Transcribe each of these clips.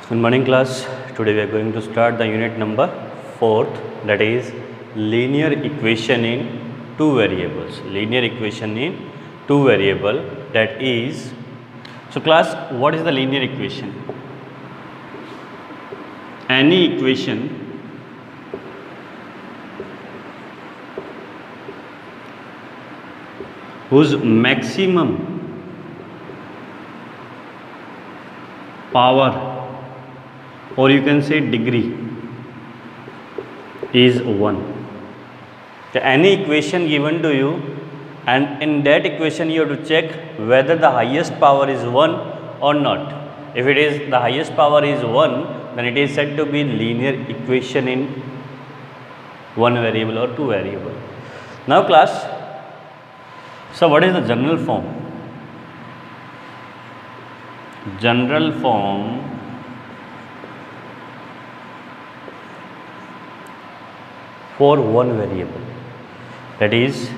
Good morning class. Today we are going to start the unit number 4th, that is linear equation in two variables. Linear equation in two variable, that is, so class, what is the linear equation? Any equation whose maximum power, or you can say degree, is 1. So any equation given to you, and in that equation you have to check whether the highest power is 1 or not. If it is the highest power is 1, then it is said to be linear equation in one variable or two variable. Now class, so what is the general form? General form for one variable, that is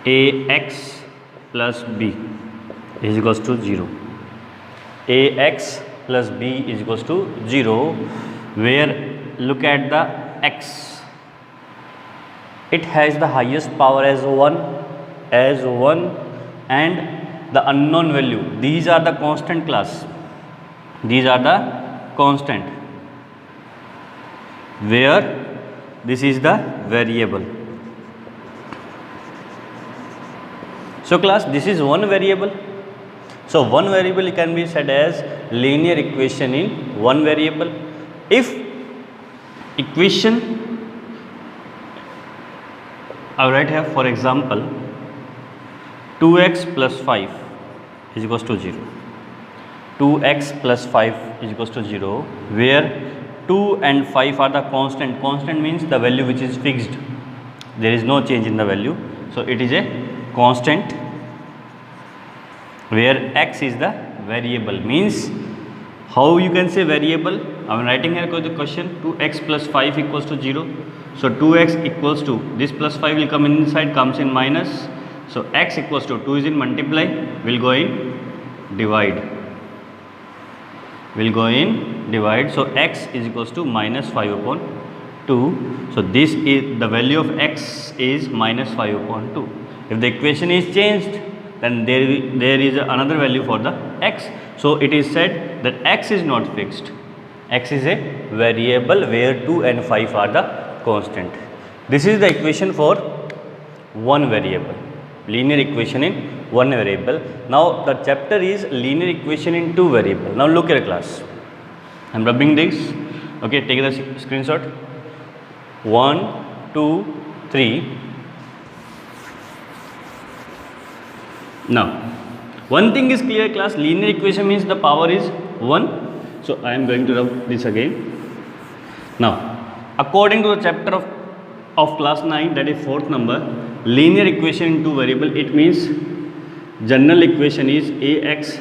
ax plus b is equals to 0. Ax plus b is equals to 0, where look at the x, it has the highest power as 1 and the unknown value, these are the constant class, these are the constant, where this is the variable. So class, this is one variable. So one variable can be said as linear equation in one variable. If equation, I will write here for example 2x plus 5 is equals to 0. 2x plus 5 is equals to 0, where 2 and 5 are the constant. Constant means the value which is fixed, there is no change in the value, so it is a constant, where x is the variable. Means how you can say variable? I am writing here the question, 2x plus 5 equals to 0. So 2x equals to, this plus 5 will come inside, comes in minus, so x equals to 2 is in multiply, will go in divide, will go in divide. So x is equals to minus 5 upon 2. So this is the value of x is minus 5 upon 2. If the equation is changed, then there is another value for the x. So it is said that x is not fixed, x is a variable where 2 and 5 are the constant. This is the equation for one variable, linear equation in one variable. Now the chapter is linear equation in two variable. Now look at class, I am rubbing this, okay, take the screenshot, 1, 2, 3. Now one thing is clear class, linear equation means the power is 1. So I am going to rub this again. Now according to the chapter of class 9, that is 4th number, linear equation in two variable, it means general equation is ax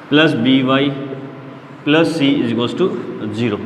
plus by plus c is equals to 0.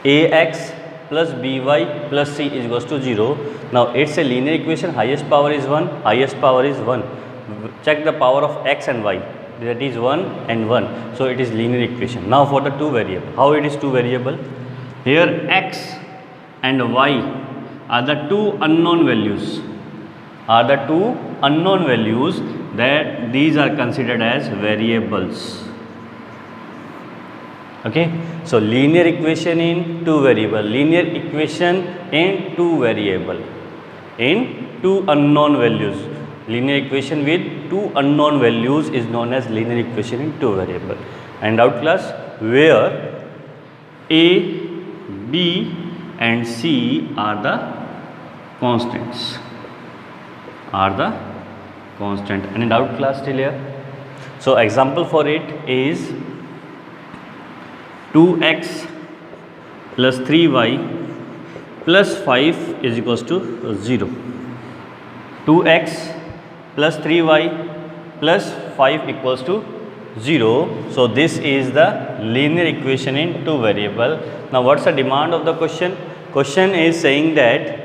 Ax plus by plus c is equals to 0. Now it's a linear equation, highest power is 1, highest power is 1. Check the power of x and y, that is 1 and 1. So it is linear equation. Now for the two variable, how it is two variable? Here x and y are the two unknown values, that these are considered as variables. Okay, so linear equation in two variable, linear equation in two variable, in two unknown values. Linear equation with two unknown values is known as linear equation in two variable. And out class, where a, b and c are the constants, and in doubt class still here. So example for it is 2x plus 3y plus 5 is equals to 0. 2x plus 3y plus 5 equals to 0. So this is the linear equation in two variable. Now what's the demand of the question? Question is saying that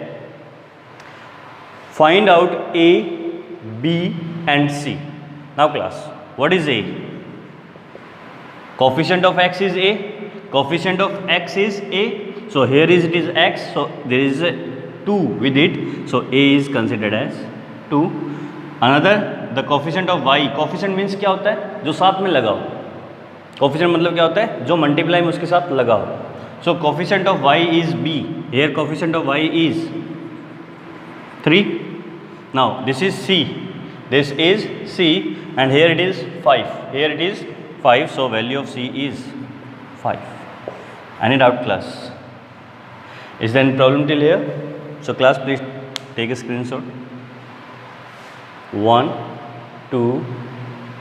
find out a, b and c. Now class, what is a? coefficient of x is a, coefficient of x is a, so here is it is x, so there is a 2 with it, so a is considered as 2. Another, the coefficient of y, coefficient means क्या होता है, जो साथ में लगा हो, coefficient मतलब क्या होता है, जो मल्टीप्लाई में उसके साथ लगा हो. So coefficient of y is b, here coefficient of y is 3. Now this is c, this is c, and here it is 5, here it is 5, so value of c is 5. Any doubt class? Is there any problem till here? So class, please take a screenshot. 1, 2,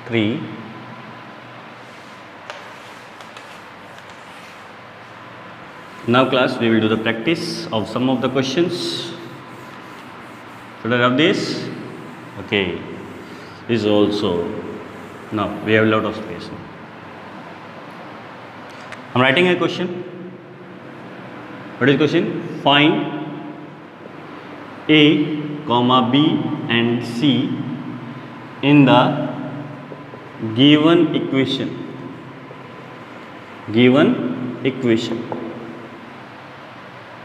3. Now class, we will do the practice of some of the questions. Should I have this? Okay. This also. Now we have a lot of space. I'm writing a question. What is the question? Find A, B and C in the given equation. Given equation.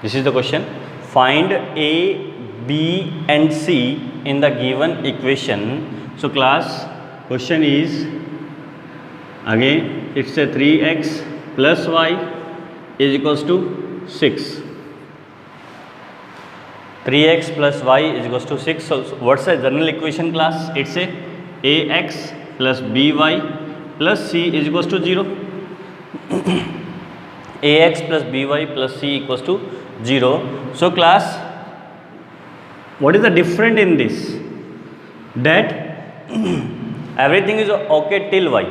This is the question. Find A, B and C in the given equation. So class, question is, again it's a 3x plus y is equals to 6. 3x plus y is equals to 6. So what's the general equation class? It's a ax plus by plus c is equals to 0. ax plus by plus c equals to 0. So class, what is the difference in this? That everything is okay till y,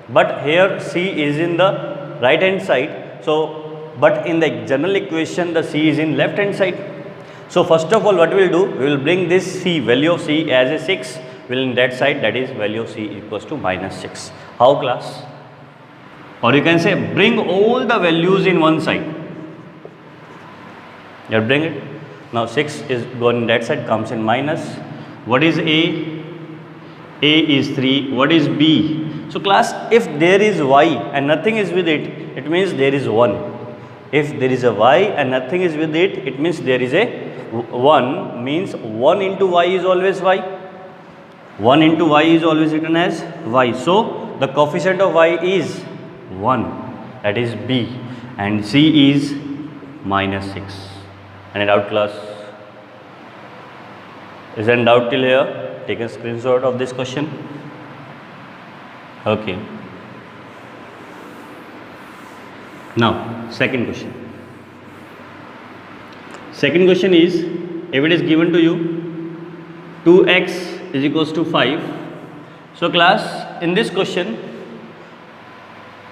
but here c is in the right hand side. So but in the general equation the c is in left hand side. So first of all, what we will do, we will bring this c, value of c as a 6, will in that side, that is value of c equals to -6. How class? Or you can say bring all the values in one side. You bring it. Now 6 is going in that side, comes in minus. What is a? A is 3. What is b? So class, if there is y and nothing is with it, it means there is 1. If there is a y and nothing is with it, it means there is a 1, means 1 into y is always y. 1 into y is always written as y. So the coefficient of y is 1, that is b, and c is -6. Any doubt class? Is there any doubt till here? Take a screenshot of this question. Okay. Now second question. Second question is, if it is given to you 2x is equals to 5. So class, in this question,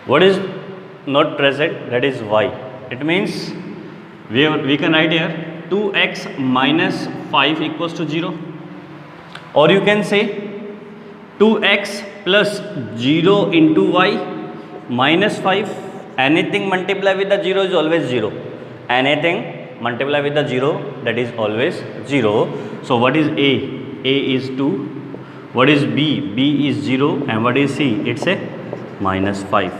what is not present? That is y. It means we can write here 2x minus 5 equals to 0. Or you can say 2x plus 0 into y minus 5. Anything multiply with the 0 is always 0. Anything multiply with the 0, that is always 0. So what is a? A is 2. What is b? B is 0. And what is c? It's a -5.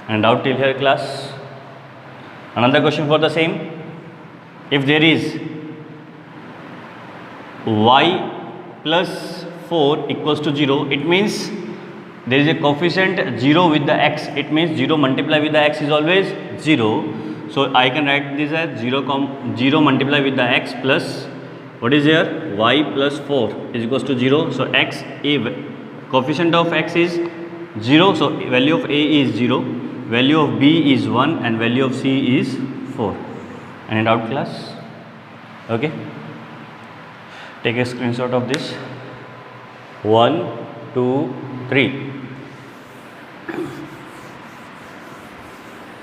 And doubt till here class? Another question for the same. If there is y plus 4 equals to 0, it means there is a coefficient 0 with the x. It means 0 multiply with the x is always 0. So I can write this as 0 multiply with the x plus, what is here? Y plus 4 is equals to 0. So x, a coefficient of x is 0. So value of a is 0. Value of b is 1 and value of c is 4. Any doubt class? Okay. Take a screenshot of this. 1, 2, 3.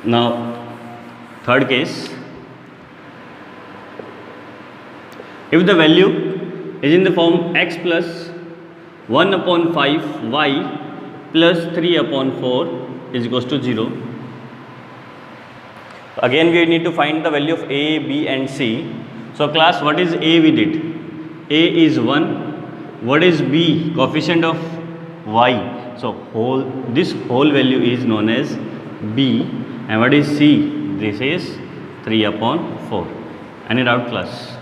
Now third case, if the value is in the form x plus 1 upon 5 y plus 3 upon 4 is equals to 0. Again we need to find the value of a, b and c. So class, what is a with it? A is 1. What is b? Coefficient of y. So this whole value is known as B, and what is C? This is 3/4. Any doubt, class?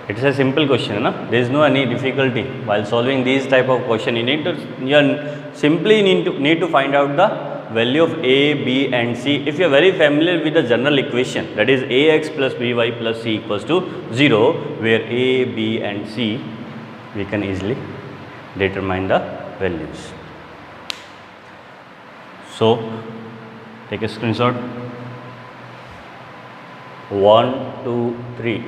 It's a simple question, na? There is no any difficulty while solving these type of question. You simply need to find out the value of A, B and C. If you are very familiar with the general equation, that is Ax plus By plus C equals to 0, where A, B and C, we can easily determine the values. So take a screenshot. 1, 2, 3.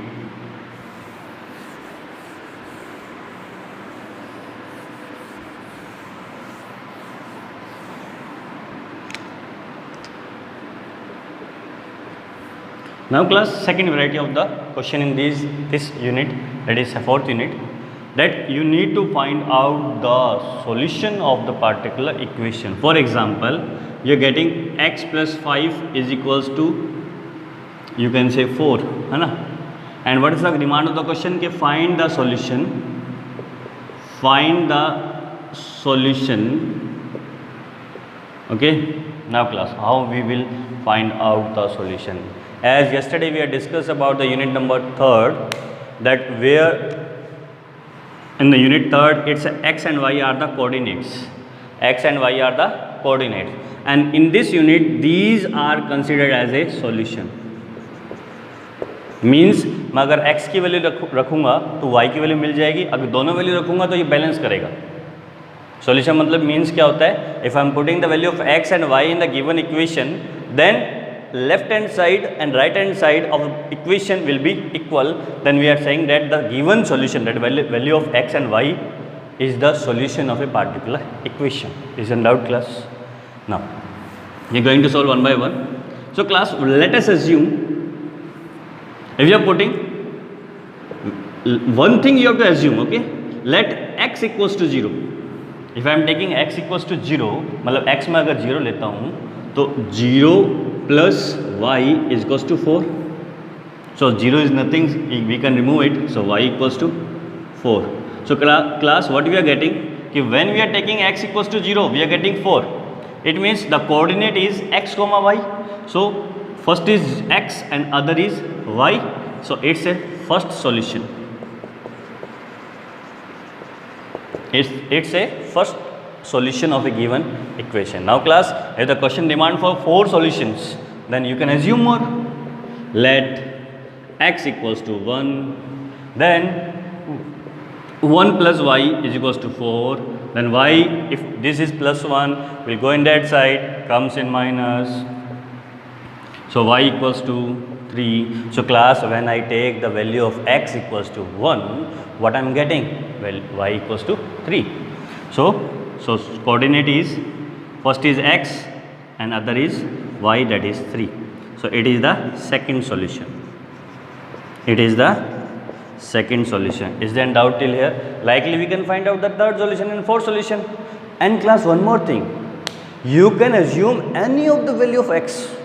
Now class, second variety of the question in this unit, that is fourth unit, that you need to find out the solution of the particular equation. For example, you are getting x plus 5 is equals to, you can say 4, है ना? And what is the demand of the question? कि find the solution. Find the solution. Okay. Now class, how we will find out the solution? As yesterday we had discussed about the unit number 3rd, that where in the unit 3rd it's x and y are the coordinates. X and y are the coordinates, and in this unit these are considered as a solution. Means मैं अगर x की value रखूँगा तो y की value मिल जाएगी, अगर दोनों value रखूँगा तो ये बैलेंस करेगा. सॉल्यूशन मतलब मीन्स क्या होता है? If I am putting the value of x and y in the given equation, then left hand side and right hand side of equation will be equal, then we are saying that the given solution, that value of x and y is the solution of a particular equation. Is in doubt, class? Now we are going to solve one by one. So class, let us assume, if you are putting one thing, you have to assume, okay, let x equals to 0. If I am taking x equals to 0, मतलब x में अगर 0 लेता हूँ तो 0 plus y is equals to 4. So 0 is nothing, we can remove it, so y equals to 4. So class, what we are getting, कि when we are taking x equals to 0, we are getting 4. It means the coordinate is x comma y. So first is x and other is y. So it's a first solution. It's a first solution of a given equation. Now class, if the question demand for 4 solutions, then you can assume more. Let x equals to 1, then 1 plus y is equals to 4, then y, if this is plus 1, will go in that side, comes in minus, so y equals to 3. So class, when I take the value of x equals to 1, what I am getting? Well, y equals to 3. So coordinate is, first is x and other is y, that is 3. So it is the second solution. It is the second solution. Is there any doubt till here? Likely we can find out the third solution and fourth solution. And class, one more thing, you can assume any of the value of x.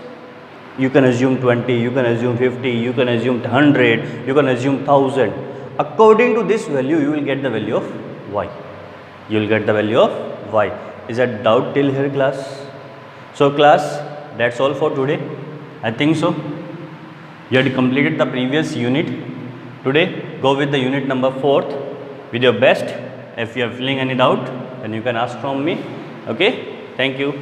You can assume 20, you can assume 50, you can assume 100, you can assume 1000. According to this value, you will get the value of y. You will get the value of y. Is that doubt till here, class? So class, that's all for today. I think so. You had completed the previous unit. Today, go with the unit number 4th with your best. If you are feeling any doubt, then you can ask from me. Okay? Thank you.